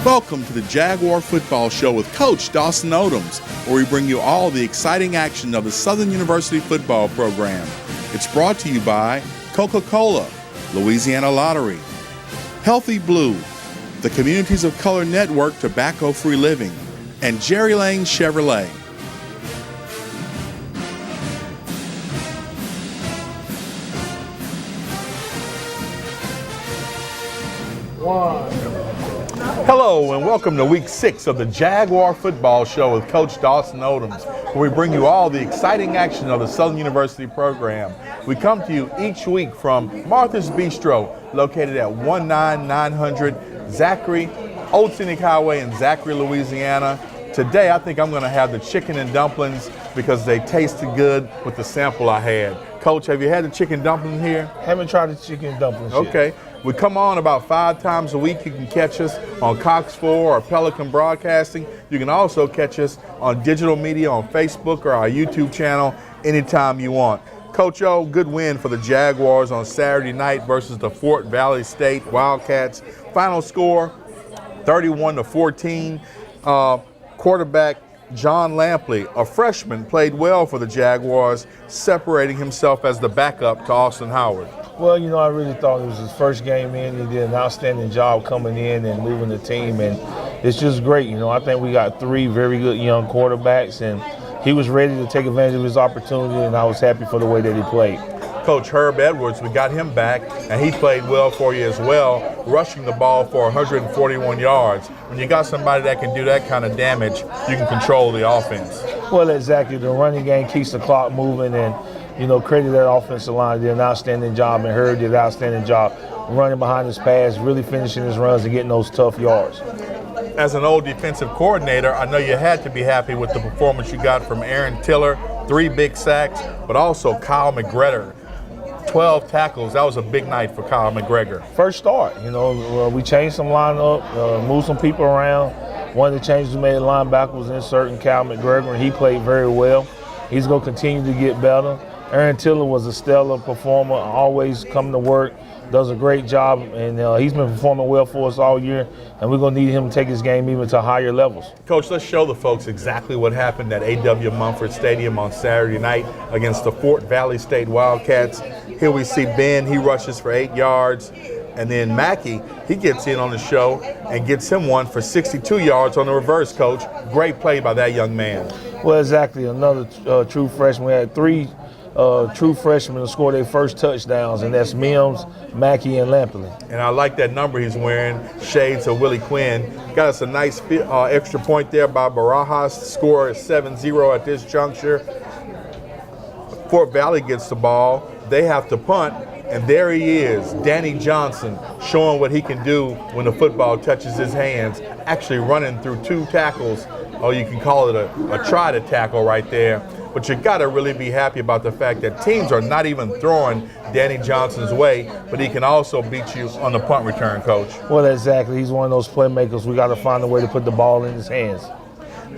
Welcome to the Jaguar Football Show with Coach Dawson Odums, where we bring you all the exciting action of the Southern University football program. It's brought to you by Coca-Cola, Louisiana Lottery, Healthy Blue, the Communities of Color Network Tobacco-Free Living, and Jerry Lane Chevrolet. Hello and welcome to week 6 of the Jaguar Football Show with Coach Dawson Odums, where we bring you all the exciting action of the Southern University program. We come to you each week from Martha's Bistro, located at 19900 Zachary, Old Scenic Highway in Zachary, Louisiana. Today I think I'm going to have the chicken and dumplings because they tasted good with the sample I had. Coach, have you had the chicken dumpling here? Haven't tried the chicken and dumplings yet. Okay. We come on about 5 times a week. You can catch us on Cox 4 or Pelican Broadcasting. You can also catch us on digital media on Facebook or our YouTube channel anytime you want. Coach O, good win for the Jaguars on Saturday night versus the Fort Valley State Wildcats. Final score, 31-14. Quarterback John Lampley, a freshman, played well for the Jaguars, separating himself as the backup to Austin Howard. Well, you know, I really thought it was his first game in. He did an outstanding job coming in and moving the team, and it's just great. You know, I think we got 3 very good young quarterbacks, and he was ready to take advantage of his opportunity, and I was happy for the way that he played. Coach Herb Edwards, we got him back, and he played well for you as well, rushing the ball for 141 yards. When you got somebody that can do that kind of damage, you can control the offense. Well, exactly. The running game keeps the clock moving, and, you know, credit that offensive line did an outstanding job, and Herb did an outstanding job running behind his pass, really finishing his runs and getting those tough yards. As an old defensive coordinator, I know you had to be happy with the performance you got from Aaron Tiller, 3 big sacks, but also Kyle McGregor. 12 tackles. That was a big night for Kyle McGregor. First start, you know, we changed some lineup, moved some people around. One of the changes we made at linebacker was inserting Kyle McGregor, and he played very well. He's going to continue to get better. Aaron Tiller was a stellar performer, always coming to work, does a great job, and he's been performing well for us all year, and we're going to need him to take his game even to higher levels. Coach, let's show the folks exactly what happened at A.W. Mumford Stadium on Saturday night against the Fort Valley State Wildcats. Here we see Ben, he rushes for 8 yards, and then Mackey, he gets in on the show and gets him one for 62 yards on the reverse, Coach. Great play by that young man. Well, exactly, another true freshman. We had 3 true freshmen to score their first touchdowns, and that's Mims, Mackey, and Lampley. And I like that number he's wearing, shades of Willie Quinn. Got us a nice extra point there by Barajas. Score is 7-0 at this juncture. Fort Valley gets the ball. They have to punt, and there he is, Danny Johnson, showing what he can do when the football touches his hands, actually running through 2 tackles. Oh, you can call it a try to tackle right there. But you got to really be happy about the fact that teams are not even throwing Danny Johnson's way, but he can also beat you on the punt return, Coach. Well, exactly. He's one of those playmakers. We got to find a way to put the ball in his hands.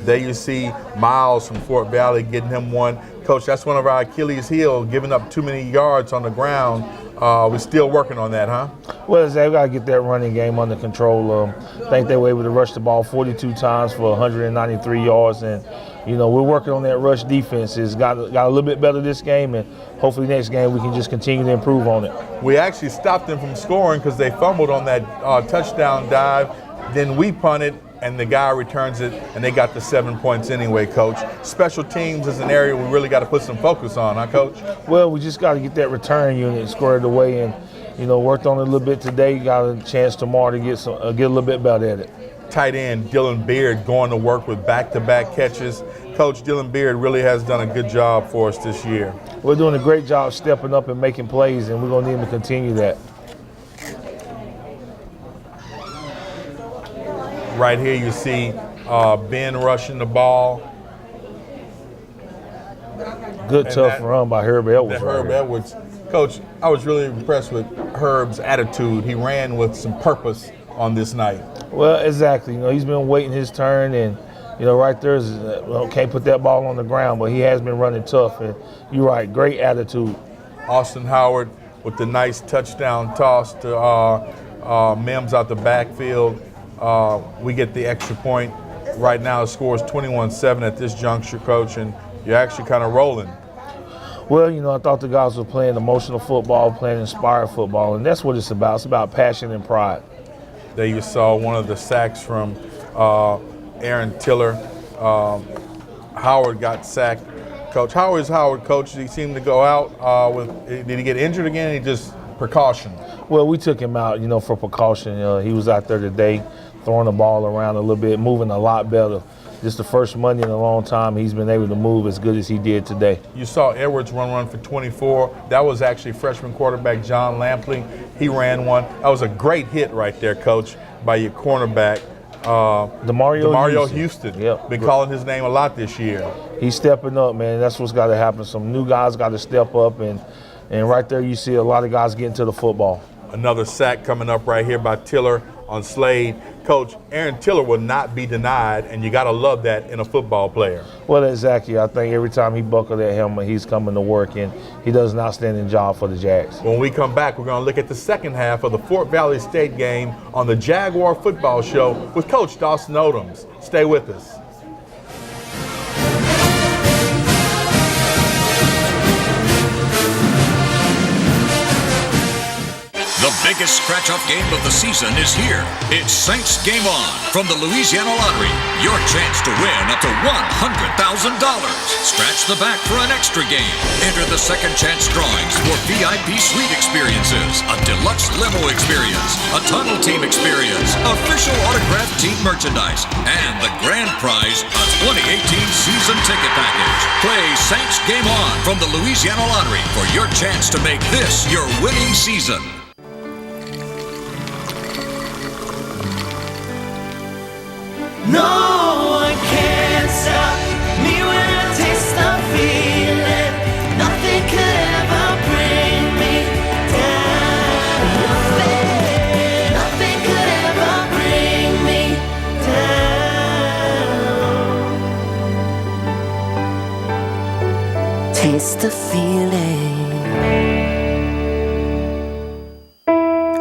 There you see Miles from Fort Valley getting him one. Coach, that's one of our Achilles heel, giving up too many yards on the ground. We're still working on that, huh? Well, we got to get that running game under control. I think they were able to rush the ball 42 times for 193 yards, and you know, we're working on that rush defense. It's got a little bit better this game, and hopefully next game we can just continue to improve on it. We actually stopped them from scoring because they fumbled on that touchdown dive. Then we punted, and the guy returns it, and they got the 7 points anyway, Coach. Special teams is an area we really got to put some focus on, huh, Coach? Well, we just got to get that return unit squared away, and you know, worked on it a little bit today. Got a chance tomorrow to get a little bit better at it. Tight end Dylan Beard going to work with back-to-back catches. Coach, Dylan Beard really has done a good job for us this year. We're doing a great job stepping up and making plays, and we're going to need him to continue that. Right here you see Ben rushing the ball. Good tough run by Herb Edwards. Herb Edwards. Coach, I was really impressed with Herb's attitude. He ran with some purpose on this night. Well, exactly. You know, he's been waiting his turn, and you know, right there is can't put that ball on the ground, but he has been running tough. And you're right, great attitude. Austin Howard with the nice touchdown toss to Mims out the backfield. We get the extra point. Right now, the score is 21-7 at this juncture, Coach, and you're actually kind of rolling. Well, I thought the guys were playing emotional football, playing inspired football, and that's what it's about. It's about passion and pride. There you saw one of the sacks from Aaron Tiller. Howard got sacked. Coach, how is Howard, Coach? Did he seem to go out did he get injured again? He just precaution? Well, we took him out, for precaution. He was out there today throwing the ball around a little bit, moving a lot better. This is the first Monday in a long time he's been able to move as good as he did today. You saw Edwards run for 24. That was actually freshman quarterback John Lampley. He ran one. That was a great hit right there, Coach, by your cornerback. Demario Houston. Yep. Been calling his name a lot this year. He's stepping up, man. That's what's got to happen. Some new guys got to step up, and right there you see a lot of guys getting to the football. Another sack coming up right here by Tiller on Slade. Coach, Aaron Tiller will not be denied, and you got to love that in a football player. Well, exactly. I think every time he buckles that helmet, he's coming to work, and he does an outstanding job for the Jags. When we come back, we're going to look at the second half of the Fort Valley State game on the Jaguar Football Show with Coach Dawson Odums. Stay with us. The biggest scratch-off game of the season is here. It's Saints Game On from the Louisiana Lottery. Your chance to win up to $100,000. Scratch the back for an extra game. Enter the second chance drawings for VIP suite experiences, a deluxe limo experience, a tunnel team experience, official autographed team merchandise, and the grand prize, a 2018 season ticket package. Play Saints Game On from the Louisiana Lottery for your chance to make this your winning season. No one can stop me when I taste the feeling. Nothing could ever bring me down. Nothing could ever bring me down. Taste the feeling.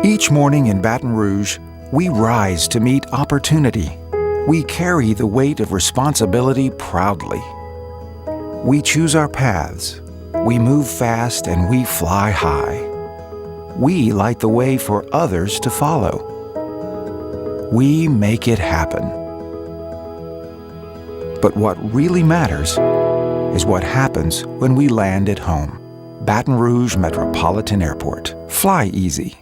Each morning in Baton Rouge, we rise to meet opportunity. We carry the weight of responsibility proudly. We choose our paths. We move fast and we fly high. We light the way for others to follow. We make it happen. But what really matters is what happens when we land at home. Baton Rouge Metropolitan Airport. Fly easy.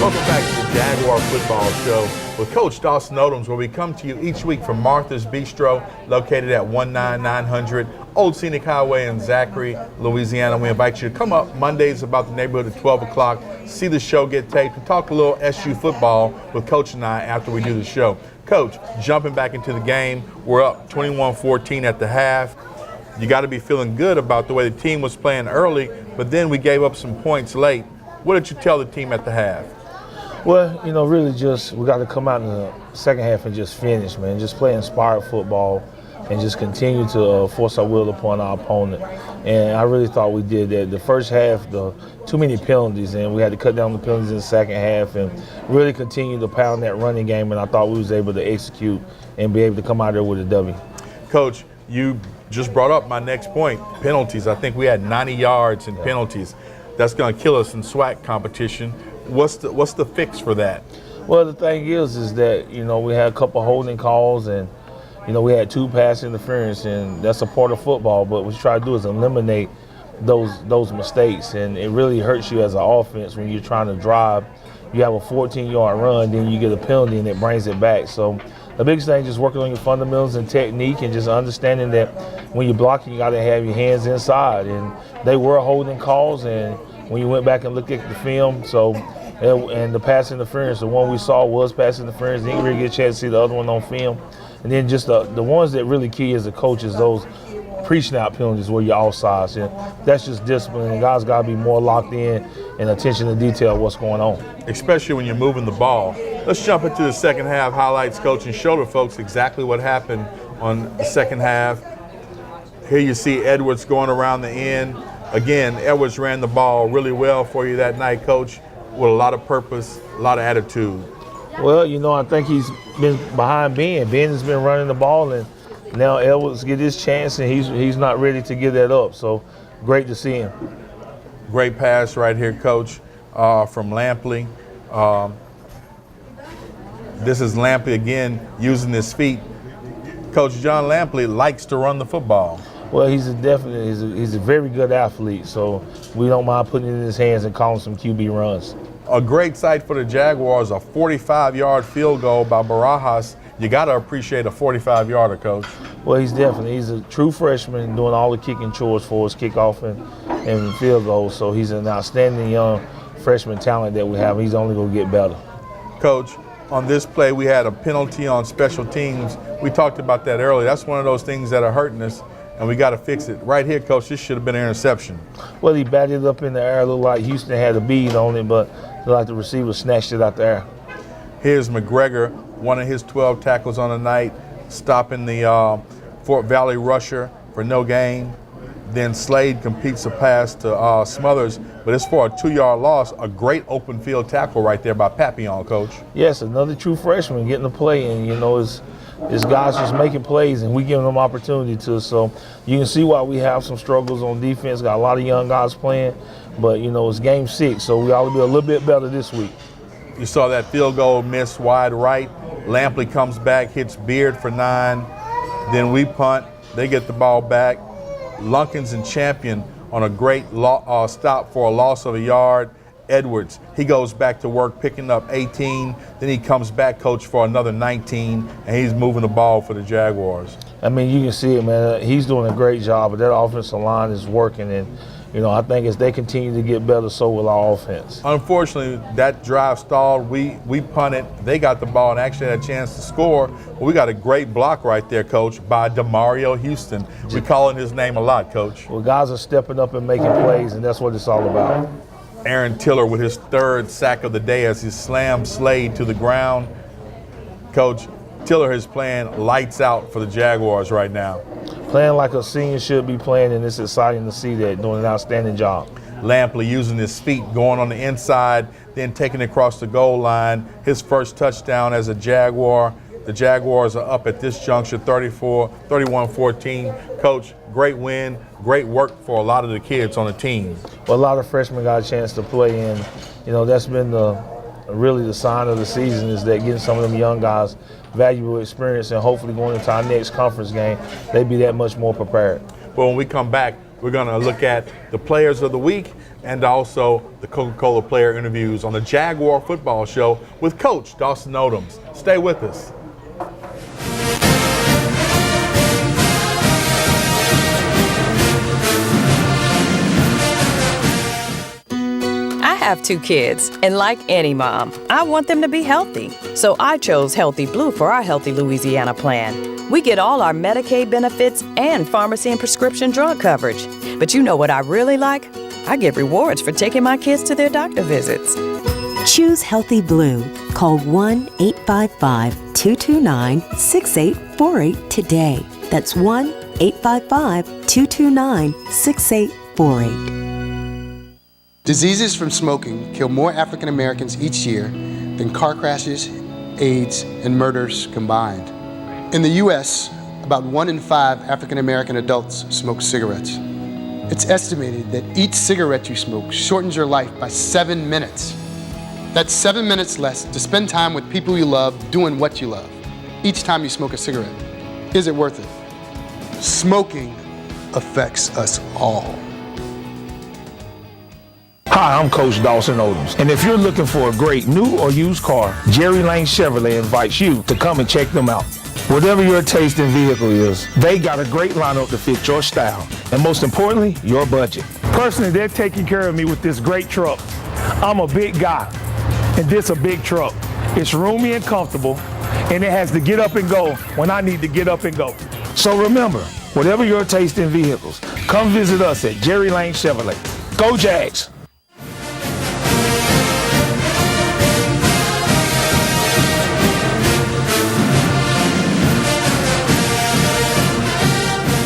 Welcome back to the Jaguar Football Show with Coach Dawson Odums, where we come to you each week from Martha's Bistro, located at 19900 Old Scenic Highway in Zachary, Louisiana. We invite you to come up Mondays about the neighborhood at 12 o'clock, see the show get taped, and talk a little SU football with Coach and I after we do the show. Coach, jumping back into the game, we're up 21-14 at the half. You got to be feeling good about the way the team was playing early, but then we gave up some points late. What did you tell the team at the half? Well, really just we got to come out in the second half and just finish, man. Just play inspired football and just continue to force our will upon our opponent. And I really thought we did that. The first half, too many penalties, and we had to cut down the penalties in the second half and really continue to pound that running game, and I thought we was able to execute and be able to come out there with a W. Coach, you just brought up my next point, penalties. I think we had 90 yards in penalties. That's going to kill us in SWAC competition. What's the fix for that? Well, the thing is that, we had a couple holding calls and, we had 2 pass interference, and that's a part of football, but what you try to do is eliminate those mistakes, and it really hurts you as an offense when you're trying to drive. You have a 14-yard run, then you get a penalty, and it brings it back. So the biggest thing is just working on your fundamentals and technique and just understanding that when you're blocking, you got to have your hands inside, and they were holding calls, and when you went back and looked at the film, and the pass interference, the one we saw was pass interference. Didn't really get a chance to see the other one on film. And then just the ones that really key as a coach is those pre-snap penalties where you're offsides. And that's just discipline, and guys got to be more locked in and attention to detail of what's going on. Especially when you're moving the ball. Let's jump into the second half highlights, Coach, and show the folks exactly what happened on the second half. Here you see Edwards going around the end. Again, Edwards ran the ball really well for you that night, Coach, with a lot of purpose, a lot of attitude. Well, I think he's been behind Ben. Ben has been running the ball, and now Edwards get his chance, and he's not ready to give that up. So great to see him. Great pass right here, Coach, from Lampley. This is Lampley again using his feet. Coach John Lampley likes to run the football. Well, he's a very good athlete, so we don't mind putting it in his hands and calling some QB runs. A great sight for the Jaguars, a 45-yard field goal by Barajas. You got to appreciate a 45-yarder, Coach. Well, he's a true freshman doing all the kicking chores for us, kickoff and field goals. So he's an outstanding young freshman talent that we have. He's only going to get better. Coach, on this play, we had a penalty on special teams. We talked about that earlier. That's one of those things that are hurting us, and we got to fix it. Right here, Coach, this should have been an interception. Well, he batted it up in the air. Looked like Houston had a bead on it, but looked like the receiver snatched it out the air. Here's McGregor, one of his 12 tackles on the night, stopping the Fort Valley rusher for no gain. Then Slade completes a pass to Smothers, but it's for a 2-yard loss. A great open field tackle right there by Papillon, Coach. Yes, another true freshman getting to play, and his guys just making plays, and we giving them opportunity to. So you can see why we have some struggles on defense. Got a lot of young guys playing, but it's game 6, so we ought to be a little bit better this week. You saw that field goal miss wide right. Lampley comes back, hits Beard for 9. Then we punt. They get the ball back. Lunkins and Champion on a great stop for a loss of a yard. Edwards, he goes back to work picking up 18. Then he comes back, Coach, for another 19, and he's moving the ball for the Jaguars. I mean, you can see it, man. He's doing a great job, but that offensive line is working, and I think as they continue to get better, so will our offense. Unfortunately, that drive stalled. We punted. They got the ball and actually had a chance to score. But we got a great block right there, Coach, by DeMario Houston. We're calling his name a lot, Coach. Well, guys are stepping up and making plays, and that's what it's all about. Aaron Tiller with his 3rd sack of the day as he slams Slade to the ground. Coach, Tiller is playing lights out for the Jaguars right now. Playing like a senior should be playing, and it's exciting to see that, doing an outstanding job. Lampley using his feet, going on the inside, then taking it across the goal line. His first touchdown as a Jaguar. The Jaguars are up at this juncture, 31-14. Coach, great win, great work for a lot of the kids on the team. Well, a lot of freshmen got a chance to play, and that's been really the sign of the season, is that getting some of them young guys valuable experience, and hopefully going into our next conference game, they be that much more prepared. Well, when we come back, we're going to look at the players of the week and also the Coca-Cola player interviews on the Jaguar Football Show with Coach Dawson Odums. Stay with us. I have 2 kids, and like any mom, I want them to be healthy. So I chose Healthy Blue for our Healthy Louisiana plan. We get all our Medicaid benefits and pharmacy and prescription drug coverage. But you know what I really like? I get rewards for taking my kids to their doctor visits. Choose Healthy Blue. Call 1-855-229-6848 today. That's 1-855-229-6848. Diseases from smoking kill more African Americans each year than car crashes, AIDS, and murders combined. In the U.S., about 1 in 5 African American adults smoke cigarettes. It's estimated that each cigarette you smoke shortens your life by 7 minutes. That's 7 minutes less to spend time with people you love doing what you love. Each time you smoke a cigarette. Is it worth it? Smoking affects us all. Hi, I'm Coach Dawson Odums, and if you're looking for a great new or used car, Jerry Lane Chevrolet invites you to come and check them out. Whatever your taste in vehicle is, they got a great lineup to fit your style, and most importantly, your budget. Personally, they're taking care of me with this great truck. I'm a big guy, and this a big truck. It's roomy and comfortable, and it has to get up and go when I need to get up and go. So remember, whatever your taste in vehicles, come visit us at Jerry Lane Chevrolet. Go Jags!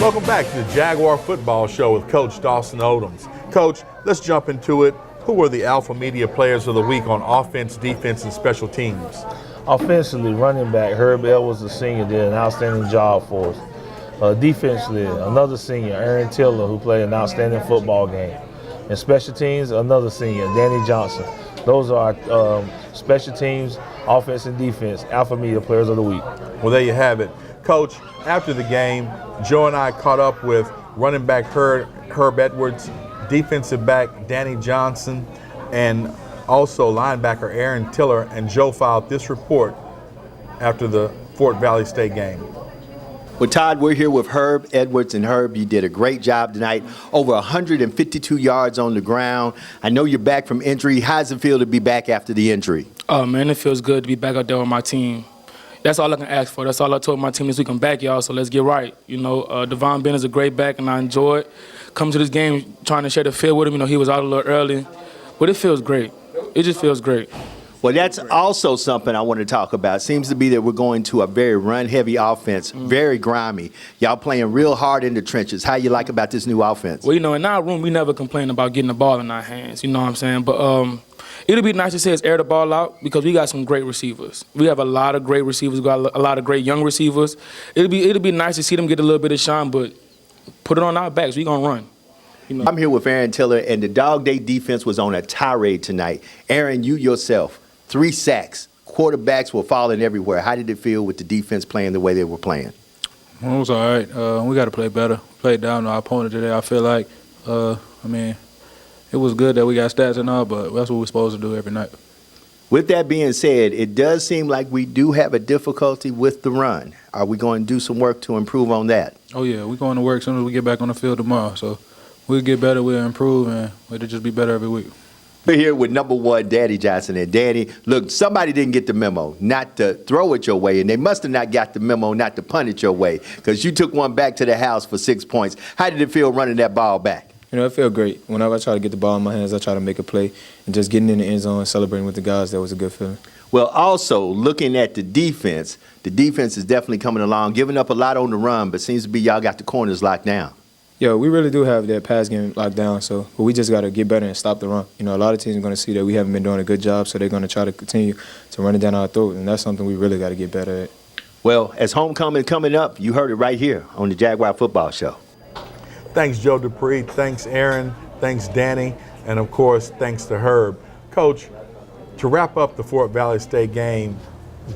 Welcome back to the Jaguar Football Show with Coach Dawson Odums. Coach, let's jump into it. Who were the Alpha Media Players of the Week on offense, defense, and special teams? Offensively, running back Herb Edwards, the senior, did an outstanding job for us. Defensively, another senior, Aaron Tiller, who played an outstanding football game. And special teams, another senior, Danny Johnson. Those are our special teams, offense and defense, Alpha Media Players of the Week. Well, there you have it. Coach, after the game, Joe and I caught up with running back Herb Edwards, defensive back Danny Johnson, and also linebacker Aaron Tiller, and Joe filed this report after the Fort Valley State game. Well, Todd, we're here with Herb Edwards, and Herb, you did a great job tonight. Over 152 yards on the ground. I know you're back from injury. How's it feel to be back after the injury? Oh, man, it feels good to be back out there with my team. That's all I can ask for. That's all I told my team this week. I'm back, y'all, so let's get right. You know, Devon Ben is a great back, and I enjoyed coming to this game, trying to share the field with him. You know, he was out a little early, but it feels great. It just feels great. Well, that's also something I want to talk about. Seems to be that we're going to a very run-heavy offense, very grimy. Y'all playing real hard in the trenches. How you like about this new offense? Well, you know, in our room, we never complain about getting the ball in our hands. You know what I'm saying? But it'll be nice to see us air the ball out because we got some great receivers. We have a lot of great receivers. We got a lot of great young receivers. It'll be nice to see them get a little bit of shine, but put it on our backs. We gonna run. You know? I'm here with Aaron Tiller, and the Dog Day defense was on a tirade tonight. Aaron, you yourself, 3 sacks. Quarterbacks were falling everywhere. How did it feel with the defense playing the way they were playing? Well, it was all right. We got to play better. Play down to our opponent today. I feel like, it was good that we got stats and all, but that's what we're supposed to do every night. With that being said, it does seem like we do have a difficulty with the run. Are we going to do some work to improve on that? Oh, yeah. We're going to work as soon as we get back on the field tomorrow. So we'll get better, we'll improve, and it'll just be better every week. We're here with number 1, Danny Johnson. And Danny, look, somebody didn't get the memo not to throw it your way, and they must have not got the memo not to punt it your way because you took one back to the house for 6 points. How did it feel running that ball back? You know, it felt great. Whenever I try to get the ball in my hands, I try to make a play. And just getting in the end zone and celebrating with the guys, that was a good feeling. Well, also, looking at the defense is definitely coming along, giving up a lot on the run, but seems to be y'all got the corners locked down. Yeah, we really do have that pass game locked down, but we just got to get better and stop the run. You know, a lot of teams are going to see that we haven't been doing a good job, so they're going to try to continue to run it down our throat, and that's something we really got to get better at. Well, as homecoming coming up, you heard it right here on the Jaguar Football Show. Thanks, Joe Dupree. Thanks, Aaron. Thanks, Danny. And, of course, thanks to Herb. Coach, to wrap up the Fort Valley State game,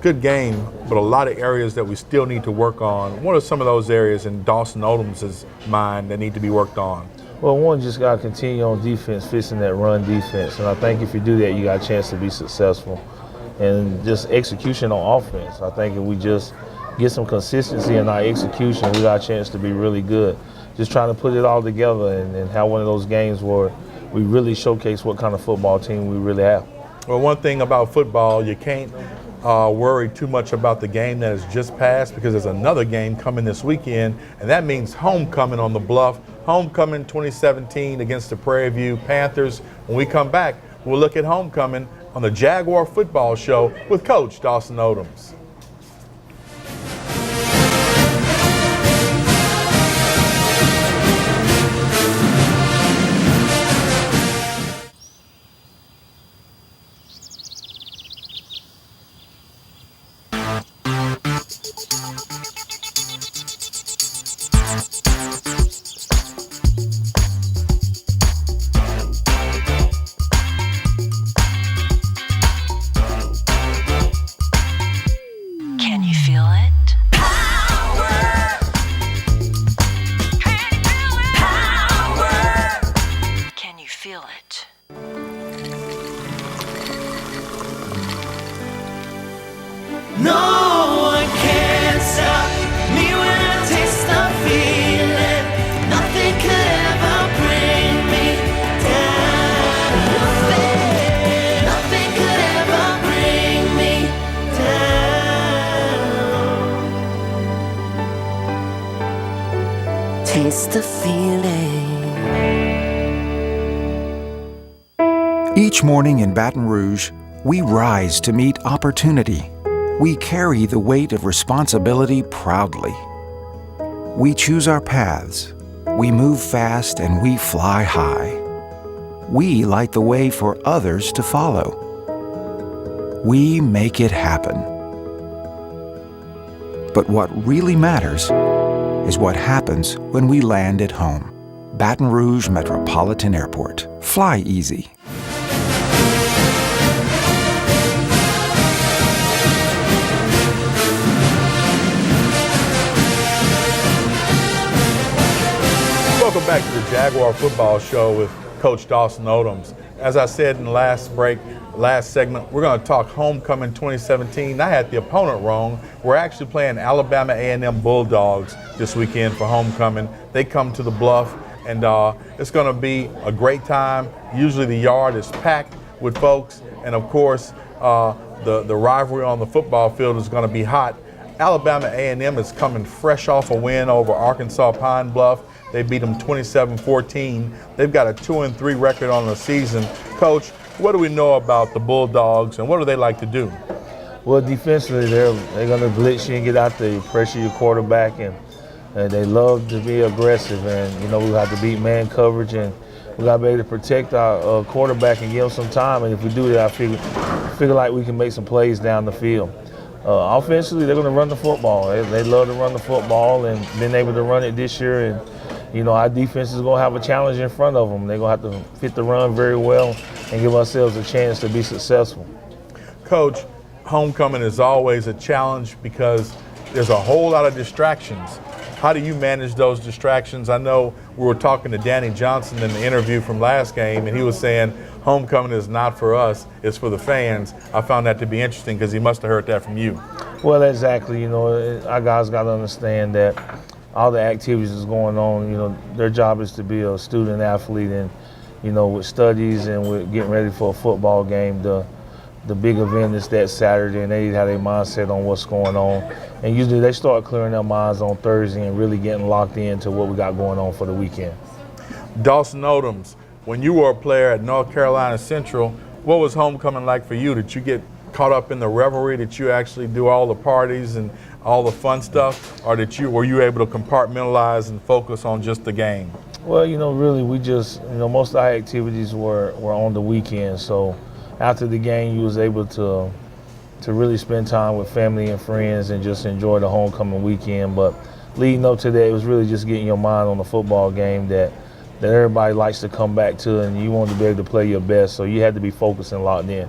good game, but a lot of areas that we still need to work on. What are some of those areas in Dawson Odums' mind that need to be worked on? Well, one, just got to continue on defense, fixing that run defense. And I think if you do that, you got a chance to be successful. And just execution on offense. I think if we just get some consistency in our execution, we got a chance to be really good. Just trying to put it all together and have one of those games where we really showcase what kind of football team we really have. Well, one thing about football, you can't worry too much about the game that has just passed because there's another game coming this weekend, and that means homecoming on the Bluff. Homecoming 2017 against the Prairie View Panthers. When we come back, we'll look at homecoming on the Jaguar Football Show with Coach Dawson Odums. Taste the feeling. Each morning in Baton Rouge, we rise to meet opportunity. We carry the weight of responsibility proudly. We choose our paths. We move fast and we fly high. We light the way for others to follow. We make it happen. But what really matters is what happens when we land at home. Baton Rouge Metropolitan Airport. Fly easy. Welcome back to the Jaguar Football Show with Coach Dawson Odums. As I said in the last segment, we're going to talk homecoming 2017. I had the opponent wrong. We're actually playing Alabama A&M Bulldogs this weekend for homecoming. They come to the Bluff, and it's going to be a great time. Usually the yard is packed with folks, and of course the rivalry on the football field is going to be hot. Alabama A&M is coming fresh off a win over Arkansas Pine Bluff. They beat them 27-14. They've got a 2-3 record on the season. Coach, what do we know about the Bulldogs, and what do they like to do? Well, defensively, they're going to blitz you and get out there, pressure your quarterback, and they love to be aggressive. And, you know, we have to beat man coverage, and we got to be able to protect our quarterback and give him some time. And if we do that, I figure like we can make some plays down the field. Offensively, they're going to run the football. They love to run the football, and been able to run it this year. And you know, our defense is going to have a challenge in front of them. They're going to have to fit the run very well and give ourselves a chance to be successful. Coach, homecoming is always a challenge because there's a whole lot of distractions. How do you manage those distractions? I know we were talking to Danny Johnson in the interview from last game, and he was saying homecoming is not for us, it's for the fans. I found that to be interesting because he must have heard that from you. Well, exactly. You know, our guys got to understand that all the activities that's going on, you know, their job is to be a student athlete, and, you know, with studies and with getting ready for a football game, the big event is that Saturday, and they need to have their mindset on what's going on. And usually they start clearing their minds on Thursday and really getting locked into what we got going on for the weekend. Dawson Odums, when you were a player at North Carolina Central, what was homecoming like for you? Did you get caught up in the revelry? Did you actually do all the parties and all the fun stuff, or were you able to compartmentalize and focus on just the game? Well, you know, really, we just, you know, most of our activities were on the weekend. So after the game, you was able to really spend time with family and friends and just enjoy the homecoming weekend. But leading up to that, it was really just getting your mind on the football game that everybody likes to come back to, and you want to be able to play your best. So you had to be focused and locked in.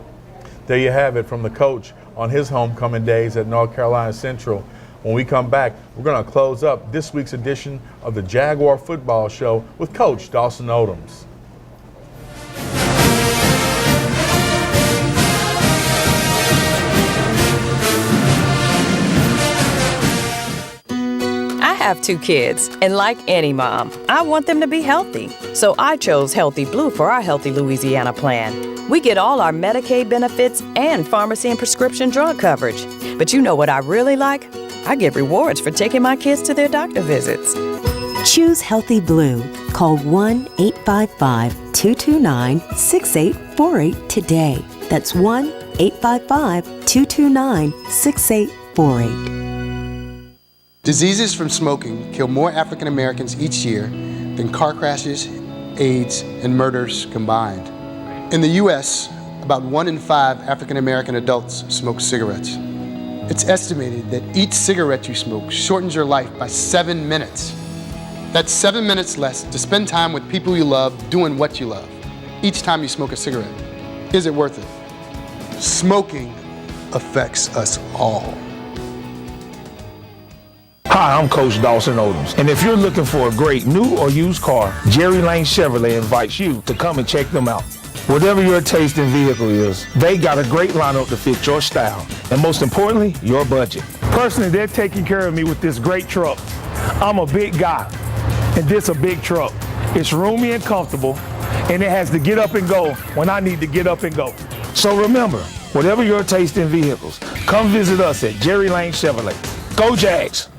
There you have it from the coach on his homecoming days at North Carolina Central. When we come back, we're going to close up this week's edition of the Jaguar Football Show with Coach Dawson Odums. I have 2 kids, and like any mom, I want them to be healthy. So I chose Healthy Blue for our Healthy Louisiana plan. We get all our Medicaid benefits and pharmacy and prescription drug coverage. But you know what I really like? I get rewards for taking my kids to their doctor visits. Choose Healthy Blue. Call 1-855-229-6848 today. That's 1-855-229-6848. Diseases from smoking kill more African Americans each year than car crashes, AIDS, and murders combined. In the U.S., about 1 in 5 African American adults smoke cigarettes. It's estimated that each cigarette you smoke shortens your life by 7 minutes. That's 7 minutes less to spend time with people you love doing what you love. Each time you smoke a cigarette. Is it worth it? Smoking affects us all. Hi, I'm Coach Dawson Odums, and if you're looking for a great new or used car, Jerry Lane Chevrolet invites you to come and check them out. Whatever your taste in vehicle is, they got a great lineup to fit your style, and most importantly, your budget. Personally, they're taking care of me with this great truck. I'm a big guy, and this a big truck. It's roomy and comfortable, and it has to get up and go when I need to get up and go. So remember, whatever your taste in vehicles, come visit us at Jerry Lane Chevrolet. Go Jags!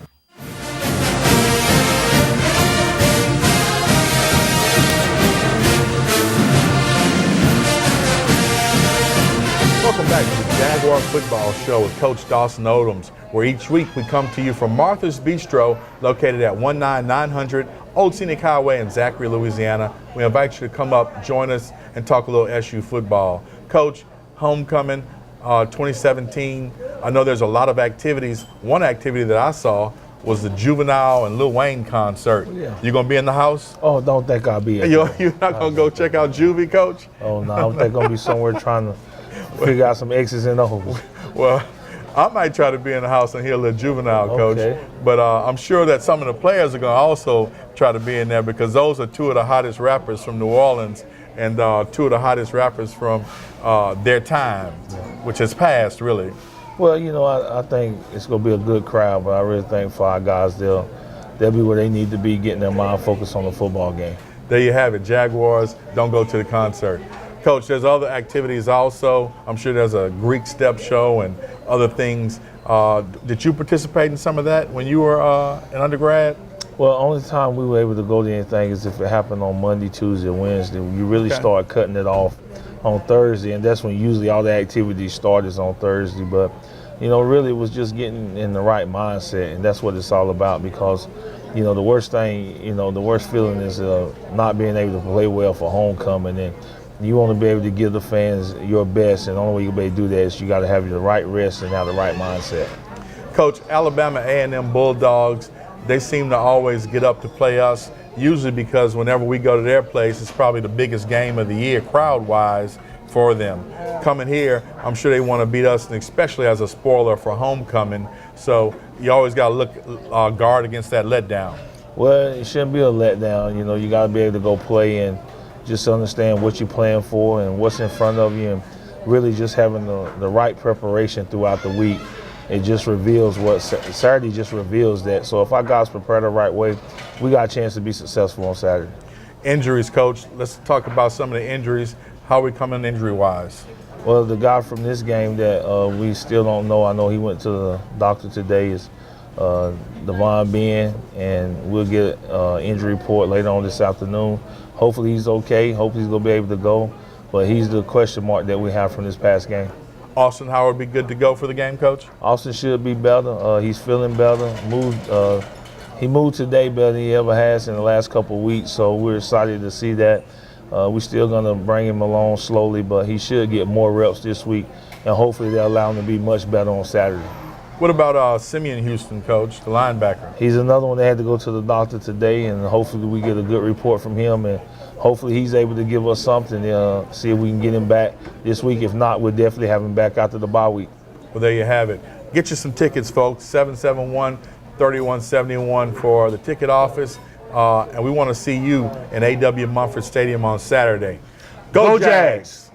Welcome back to the Jaguar Jaguar Football Show with Coach Dawson Odums, where each week we come to you from Martha's Bistro, located at 19900 Old Scenic Highway in Zachary, Louisiana. We invite you to come up, join us, and talk a little SU football. Coach, homecoming 2017, I know there's a lot of activities. One activity that I saw was the Juvenile and Lil Wayne concert. Yeah. You gonna be in the house? Oh, don't think I'll be at You're that. not gonna go check out Juvie, Coach? Oh, no, I'm think gonna be somewhere trying to figure out some X's and O's. Well, I might try to be in the house and hear a little Juvenile, Coach. Okay. But I'm sure that some of the players are going to also try to be in there, because those are two of the hottest rappers from New Orleans and two of the hottest rappers from their time, which has passed, really. Well, you know, I think it's going to be a good crowd, but I really think for our guys, they'll be where they need to be, getting their mind focused on the football game. There you have it. Jaguars, don't go to the concert. Coach, there's other activities also. I'm sure there's a Greek step show and other things. Did you participate in some of that when you were an undergrad? Well, only time we were able to go to anything is if it happened on Monday, Tuesday, or Wednesday. You really start cutting it off on Thursday, and that's when usually all the activities start is on Thursday. But, you know, really it was just getting in the right mindset, and that's what it's all about, because, you know, the worst thing, you know, the worst feeling is not being able to play well for homecoming. And you want to be able to give the fans your best, and the only way you'll be able to do that is you got to have the right rest and have the right mindset. Coach, Alabama A&M Bulldogs, they seem to always get up to play us, usually because whenever we go to their place, it's probably the biggest game of the year crowd-wise for them. Coming here, I'm sure they want to beat us, and especially as a spoiler for homecoming. So you always got to look guard against that letdown. Well, it shouldn't be a letdown. You know, you got to be able to go play and just understand what you're playing for and what's in front of you, and really just having the right preparation throughout the week. It just reveals Saturday just reveals that. So if our guys prepare the right way, we got a chance to be successful on Saturday. Injuries, Coach. Let's talk about some of the injuries. How are we coming injury-wise? Well, the guy from this game that we still don't know, I know he went to the doctor today, is Devon Ben, and we'll get an injury report later on this afternoon. Hopefully he's okay. Hopefully he's going to be able to go. But he's the question mark that we have from this past game. Austin Howard be good to go for the game, Coach? Austin should be better. He's feeling better. He moved today better than he ever has in the last couple of weeks, so we're excited to see that. We're still going to bring him along slowly, but he should get more reps this week, and hopefully they'll allow him to be much better on Saturday. What about Simeon Houston, Coach, the linebacker? He's another one that had to go to the doctor today, and hopefully we get a good report from him, and hopefully he's able to give us something, see if we can get him back this week. If not, we'll definitely have him back after the bye week. Well, there you have it. Get you some tickets, folks, 771-3171 for the ticket office, and we want to see you in A.W. Mumford Stadium on Saturday. Go Jags!